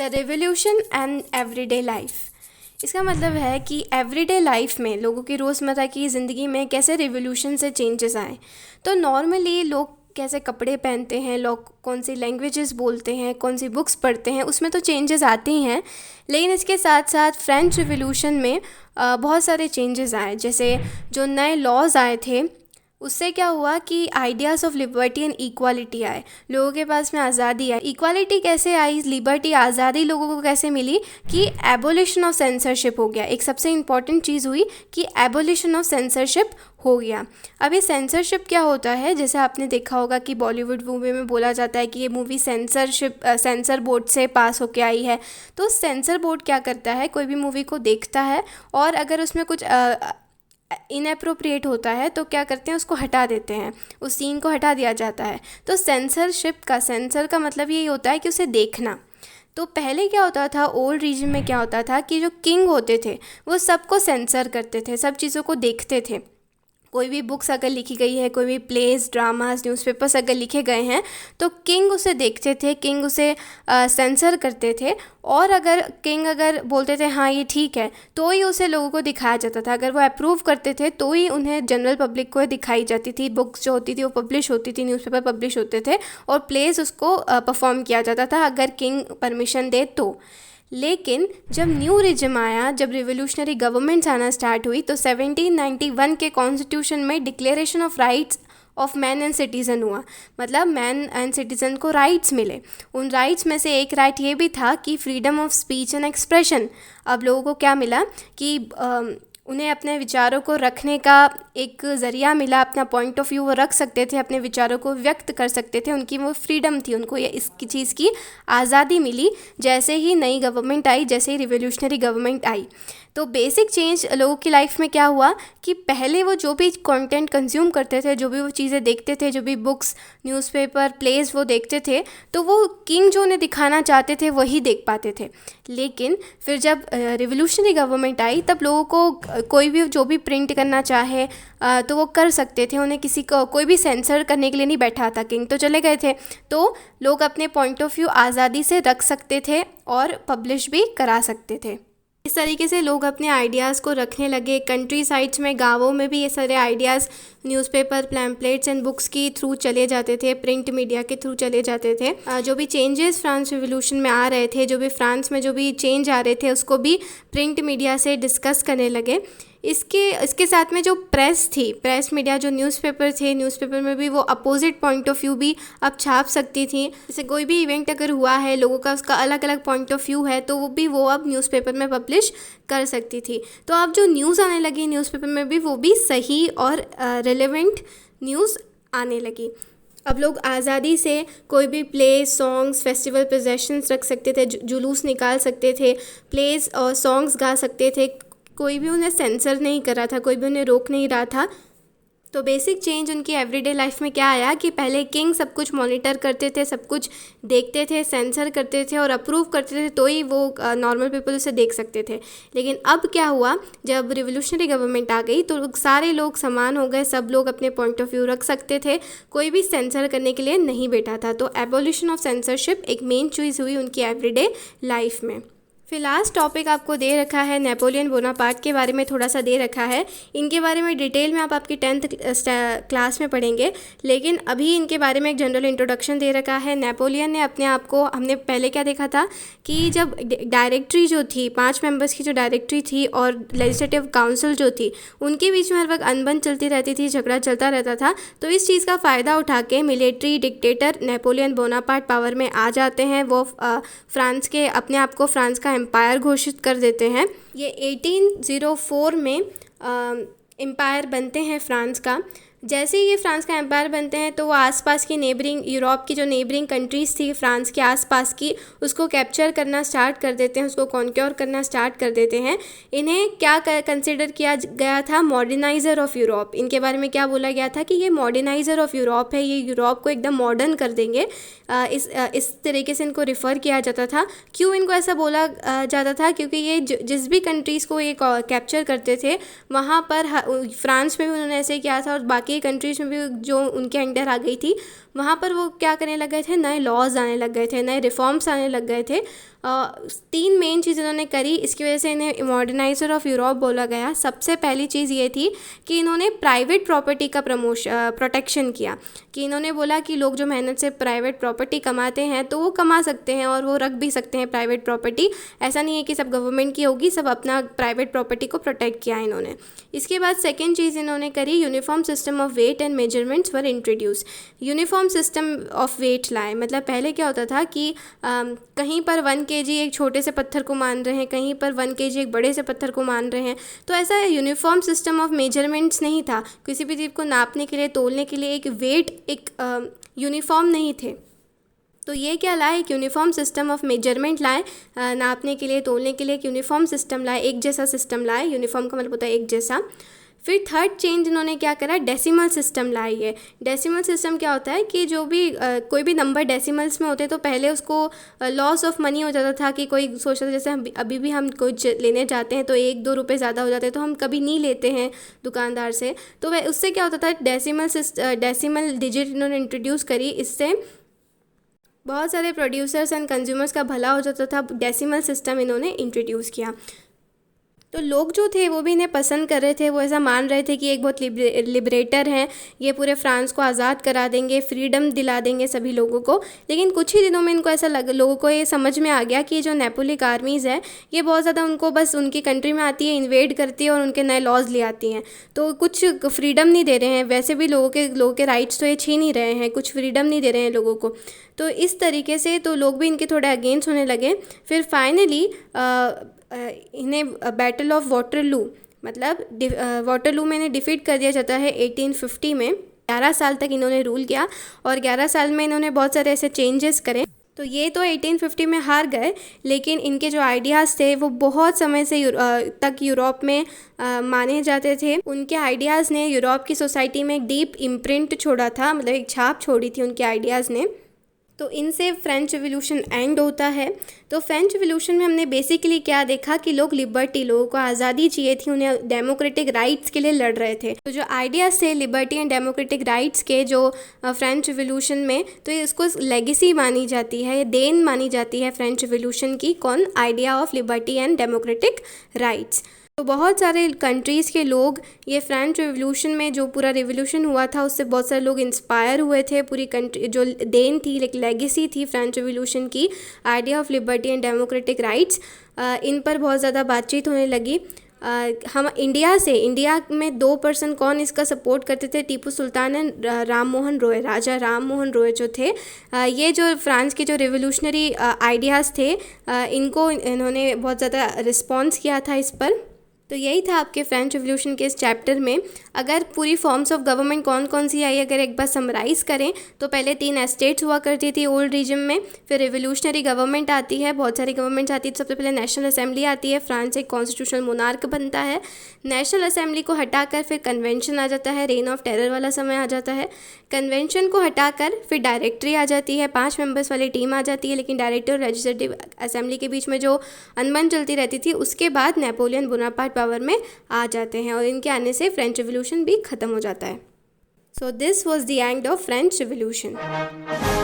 The revolution and everyday life. इसका मतलब है कि एवरीडे लाइफ में लोगों की रोज़मर्रा की ज़िंदगी में कैसे रिवोल्यूशन से चेंजेस आए। तो नॉर्मली लोग कैसे कपड़े पहनते हैं, लोग कौन सी लैंग्वेजेस बोलते हैं, कौन सी बुक्स पढ़ते हैं, उसमें तो चेंजेस आते ही हैं। लेकिन इसके साथ साथ फ्रेंच रिवोल्यूशन में बहुत सारे चेंजेस आए। जैसे जो नए लॉज आए थे उससे क्या हुआ कि ideas of liberty and equality आए, लोगों के पास में आज़ादी आई। इक्वालिटी कैसे आई, लिबर्टी आज़ादी लोगों को कैसे मिली कि एबोलिशन ऑफ सेंसरशिप हो गया। एक सबसे इम्पॉर्टेंट चीज़ हुई कि एबोलिशन ऑफ सेंसरशिप हो गया। अब ये सेंसरशिप क्या होता है, जैसे आपने देखा होगा कि बॉलीवुड मूवी में बोला जाता है कि ये मूवी सेंसर बोर्ड से पास होके आई है। तो सेंसर बोर्ड क्या करता है, कोई भी मूवी को देखता है और अगर उसमें कुछ इनएप्रोप्रिएट होता है तो क्या करते हैं, उसको हटा देते हैं, उस सीन को हटा दिया जाता है। तो सेंसर का मतलब यही होता है कि उसे देखना। तो पहले क्या होता था, ओल्ड रीजन में क्या होता था कि जो किंग होते थे वो सबको सेंसर करते थे, सब चीज़ों को देखते थे। कोई भी बुक्स अगर लिखी गई है, कोई भी प्लेस, ड्रामास, न्यूज़पेपर्स अगर लिखे गए हैं तो किंग उसे देखते थे, किंग उसे सेंसर करते थे। और अगर किंग बोलते थे हाँ ये ठीक है तो ही उसे लोगों को दिखाया जाता था। अगर वो अप्रूव करते थे तो ही उन्हें जनरल पब्लिक को दिखाई जाती थी। बुक्स जो होती थी वो पब्लिश होती थी, न्यूज़पेपर पब्लिश होते थे और प्लेस उसको परफॉर्म किया जाता था अगर किंग परमिशन दे तो। लेकिन जब न्यू रिजिम आया, जब रिवोल्यूशनरी गवर्नमेंट्स आना स्टार्ट हुई तो 1791 के कॉन्स्टिट्यूशन में declaration of rights of man and citizen हुआ। मतलब मैन एंड सिटीज़न को राइट्स मिले। उन राइट्स में से एक राइट ये भी था कि freedom of speech and expression. अब लोगों को क्या मिला कि उन्हें अपने विचारों को रखने का एक ज़रिया मिला, अपना पॉइंट ऑफ व्यू वो रख सकते थे, अपने विचारों को व्यक्त कर सकते थे, उनकी वो फ्रीडम थी, उनको ये इसकी चीज़ की आज़ादी मिली जैसे ही नई गवर्नमेंट आई, जैसे ही रिवोल्यूशनरी गवर्नमेंट आई। तो बेसिक चेंज लोगों की लाइफ में क्या हुआ कि पहले वो जो भी कंटेंट कंज्यूम करते थे, जो भी वो चीज़ें देखते थे, जो भी बुक्स, न्यूज़पेपर, प्लेस वो देखते थे तो वो किंग जो उन्हें दिखाना चाहते थे वही देख पाते थे। लेकिन फिर जब रिवोल्यूशनरी गवर्नमेंट आई तब लोगों को कोई भी जो भी प्रिंट करना चाहे तो वो कर सकते थे। उन्हें किसी को कोई भी सेंसर करने के लिए नहीं बैठा था, किंग तो चले गए थे। तो लोग अपने पॉइंट ऑफ व्यू आज़ादी से रख सकते थे और पब्लिश भी करा सकते थे। इस तरीके से लोग अपने आइडियाज़ को रखने लगे। कंट्री साइड्स में, गाँवों में भी ये सारे ideas newspaper, pamphlets and books की थ्रू चले जाते थे, प्रिंट मीडिया के थ्रू चले जाते थे। जो भी चेंजेस फ्रांस रिवोल्यूशन में आ रहे थे, जो भी फ्रांस में जो भी चेंज आ रहे थे उसको भी प्रिंट मीडिया से डिस्कस करने लगे। इसके साथ में जो प्रेस थी, प्रेस मीडिया, जो न्यूज़पेपर थे, न्यूज़पेपर में भी वो अपोजिट पॉइंट ऑफ व्यू भी अब छाप सकती थी। जैसे कोई भी इवेंट अगर हुआ है, लोगों का उसका अलग अलग पॉइंट ऑफ व्यू है तो वो अब न्यूज़पेपर में पब्लिश कर सकती थी। तो अब जो न्यूज़ आने लगी न्यूज़पेपर में भी, वो भी सही और रिलेवेंट न्यूज़ आने लगी। अब लोग आज़ादी से कोई भी प्ले, सॉन्ग्स, फेस्टिवल प्रोसेशंस रख सकते थे, जुलूस निकाल सकते थे, प्लेस और सॉन्ग्स गा सकते थे। कोई भी उन्हें सेंसर नहीं कर रहा था, कोई भी उन्हें रोक नहीं रहा था। तो बेसिक चेंज उनकी एवरीडे लाइफ में क्या आया कि पहले किंग सब कुछ मॉनिटर करते थे, सब कुछ देखते थे, सेंसर करते थे और अप्रूव करते थे तो ही वो नॉर्मल पीपल उसे देख सकते थे। लेकिन अब क्या हुआ, जब रिवोल्यूशनरी गवर्नमेंट आ गई तो सारे लोग समान हो गए, सब लोग अपने पॉइंट ऑफ व्यू रख सकते थे, कोई भी सेंसर करने के लिए नहीं बैठा था। तो एबोलिशन ऑफ सेंसरशिप एक मेन चीज़ हुई उनकी एवरीडे लाइफ में। फिर लास्ट टॉपिक आपको दे रखा है नेपोलियन बोनापार्ट के बारे में, थोड़ा सा दे रखा है। इनके बारे में डिटेल में आप आपकी 10th क्लास में पढ़ेंगे, लेकिन अभी इनके बारे में एक जनरल इंट्रोडक्शन दे रखा है। नेपोलियन ने अपने आप को, हमने पहले क्या देखा था कि जब डायरेक्टरी जो थी, 5 मेंबर्स की जो डायरेक्टरी थी और लेजिस्लेटिव काउंसिल जो थी, उनके बीच में हर वक्त अनबन चलती रहती थी, झगड़ा चलता रहता था। तो इस चीज़ का फ़ायदा उठा के military dictator Napoleon Bonaparte power में आ जाते हैं। वो फ्रांस के, अपने आप को फ्रांस का एम्पायर घोषित कर देते हैं। ये 1804 में एम्पायर बनते हैं फ्रांस का। जैसे ही ये फ्रांस का एम्पायर बनते हैं तो वो आसपास की नेबरिंग, यूरोप की जो नेबरिंग कंट्रीज़ थी फ्रांस के आसपास की, उसको कैप्चर करना स्टार्ट कर देते हैं, उसको कॉन्क्योर करना स्टार्ट कर देते हैं। इन्हें क्या कंसिडर किया गया था, मॉडर्नाइज़र ऑफ यूरोप। इनके बारे में क्या बोला गया था कि ये मॉडर्नाइज़र ऑफ यूरोप है, ये यूरोप को एकदम मॉडर्न कर देंगे। इस तरीके से इनको रिफ़र किया जाता था। क्यों इनको ऐसा बोला जाता था, क्योंकि ये जिस भी कंट्रीज़ को ये कैप्चर करते थे वहाँ पर फ्रांस में भी उन्होंने ऐसे किया था और बाकी कंट्रीज़ में भी जो उनके अंडर आ गई थी वहाँ पर वो क्या करने लग गए थे, नए लॉज आने लग गए थे, नए रिफॉर्म्स आने लग गए थे। तीन मेन चीज़ इन्होंने करी, इसकी वजह से इन्हें मॉडर्नाइजर ऑफ यूरोप बोला गया। सबसे पहली चीज़ ये थी कि इन्होंने प्राइवेट प्रॉपर्टी का प्रोटेक्शन किया, कि इन्होंने बोला कि लोग जो मेहनत से प्राइवेट प्रॉपर्टी कमाते हैं तो वो कमा सकते हैं और वो रख भी सकते हैं प्राइवेट प्रॉपर्टी। ऐसा नहीं है कि सब गवर्नमेंट की होगी, सब अपना प्राइवेट प्रॉपर्टी को प्रोटेक्ट किया इन्होंने। इसके बाद सेकेंड चीज़ इन्होंने करी, uniform system of weight and measurements were introduce. Uniform system of weight लाए, मतलब पहले क्या होता था कि कहीं पर 1 kg एक छोटे से पत्थर को मान रहे हैं, कहीं पर 1 kg एक बड़े से पत्थर को मान रहे हैं। तो ऐसा यूनिफॉर्म सिस्टम ऑफ मेजरमेंट्स नहीं था, किसी भी चीज़ को नापने के लिए, तोलने के लिए एक वेट, एक यूनिफॉर्म नहीं थे। तो ये क्या लाए, एक यूनिफॉर्म सिस्टम ऑफ मेजरमेंट लाए, नापने के लिए, तोलने के लिए एक यूनिफॉर्म सिस्टम लाए, एक जैसा सिस्टम लाए। यूनिफॉर्म का मतलब होता है एक जैसा। फिर थर्ड चेंज इन्होंने क्या करा, डेसिमल सिस्टम लाई है। डेसिमल सिस्टम क्या होता है कि जो भी कोई भी नंबर डेसिमल्स में होते तो पहले उसको लॉस ऑफ मनी हो जाता था, कि कोई सोचता था, जैसे अभी भी हम कुछ लेने जाते हैं तो 1-2 रुपये ज़्यादा हो जाते हैं तो हम कभी नहीं लेते हैं दुकानदार से। तो वह उससे क्या होता था, डेसिमल डिजिट इन्होंने इंट्रोड्यूस करी। इससे बहुत सारे प्रोड्यूसर्स एंड कंज्यूमर्स का भला हो जाता था। डेसिमल सिस्टम इन्होंने इंट्रोड्यूस किया, तो लोग जो थे वो भी इन्हें पसंद कर रहे थे। वो ऐसा मान रहे थे कि एक बहुत लिबरेटर हैं, ये पूरे फ्रांस को आज़ाद करा देंगे, फ्रीडम दिला देंगे सभी लोगों को। लेकिन कुछ ही दिनों में इनको ऐसा लोगों को ये समझ में आ गया कि जो नेपोलिक आर्मीज़ है ये बहुत ज़्यादा उनको बस उनकी कंट्री में आती है, इन्वेड करती है और उनके नए लॉज ले आती हैं, तो कुछ फ्रीडम नहीं दे रहे हैं। वैसे भी लोगों के राइट्स तो ये छीन ही रहे हैं, कुछ फ्रीडम नहीं दे रहे हैं लोगों को। तो इस तरीके से तो लोग भी इनके थोड़े अगेंस्ट होने लगे। फिर फाइनली इन्हें बैटल ऑफ वाटरलू, मतलब वाटरलू में इन्हें डिफीट कर दिया जाता है 1850 में। 11 साल तक इन्होंने रूल किया और 11 साल में इन्होंने बहुत सारे ऐसे चेंजेस करे। तो ये तो 1850 में हार गए, लेकिन इनके जो आइडियाज़ थे वो बहुत समय से तक यूरोप में माने जाते थे। उनके आइडियाज़ ने यूरोप की सोसाइटी में एक डीप इम्प्रिंट छोड़ा था, मतलब एक छाप छोड़ी थी उनके आइडियाज़ ने। तो इनसे फ्रेंच रिवॉल्यूशन एंड होता है। तो फ्रेंच रिवॉल्यूशन में हमने बेसिकली क्या देखा कि लोग लिबर्टी, लोगों को आज़ादी चाहिए थी, उन्हें डेमोक्रेटिक राइट्स के लिए लड़ रहे थे। तो जो आइडियाज़ थे लिबर्टी एंड डेमोक्रेटिक राइट्स के जो फ्रेंच रिवॉल्यूशन में, तो ये इसको लेगेसी मानी जाती है, ये देन मानी जाती है फ्रेंच रिवॉल्यूशन की। कौन? Idea of liberty and democratic rights. तो बहुत सारे कंट्रीज़ के लोग ये फ्रेंच रिवॉल्यूशन में, जो पूरा रिवॉल्यूशन हुआ था उससे बहुत सारे लोग इंस्पायर हुए थे। पूरी कंट्री जो देन थी, एक लेगेसी थी फ्रेंच रिवॉल्यूशन की, idea of liberty and democratic rights, इन पर बहुत ज़्यादा बातचीत होने लगी। हम इंडिया में 2 पर्सन कौन इसका सपोर्ट करते थे, टीपू सुल्तान एंड राम मोहन रॉय, राजा राम मोहन रॉय जो थे। ये जो फ्रांस के जो रिवॉल्यूशनरी आइडियाज़ थे, इन्होंने बहुत ज़्यादा रिस्पॉन्स किया था इस पर। तो यही था आपके फ्रेंच रिवॉल्यूशन के इस चैप्टर में। अगर पूरी फॉर्म्स ऑफ गवर्नमेंट कौन कौन सी आई, अगर एक बार समराइज़ करें तो पहले 3 एस्टेट्स हुआ करती थी ओल्ड रीजन में। फिर रिवॉल्यूशनरी गवर्नमेंट आती है, बहुत सारी गवर्नमेंट्स आती है। सबसे पहले नेशनल असेंबली आती है, फ्रांस एक कॉन्स्टिट्यूशनल मोनार्क बनता है। नेशनल असेंबली को हटाकर फिर कन्वेंशन आ जाता है, रेन ऑफ टेरर वाला समय आ जाता है। कन्वेंशन को हटाकर फिर डायरेक्टरी आ जाती है, 5 मेंबर्स वाली टीम आ जाती है। लेकिन डायरेक्टर और लेजिस्लेटिव असेंबली के बीच में जो अनबन चलती रहती थी, उसके बाद नेपोलियन बोनापार्ट पावर में आ जाते हैं और इनके आने से फ्रेंच रिवॉल्यूशन भी ख़त्म हो जाता है। So this was the end of French revolution.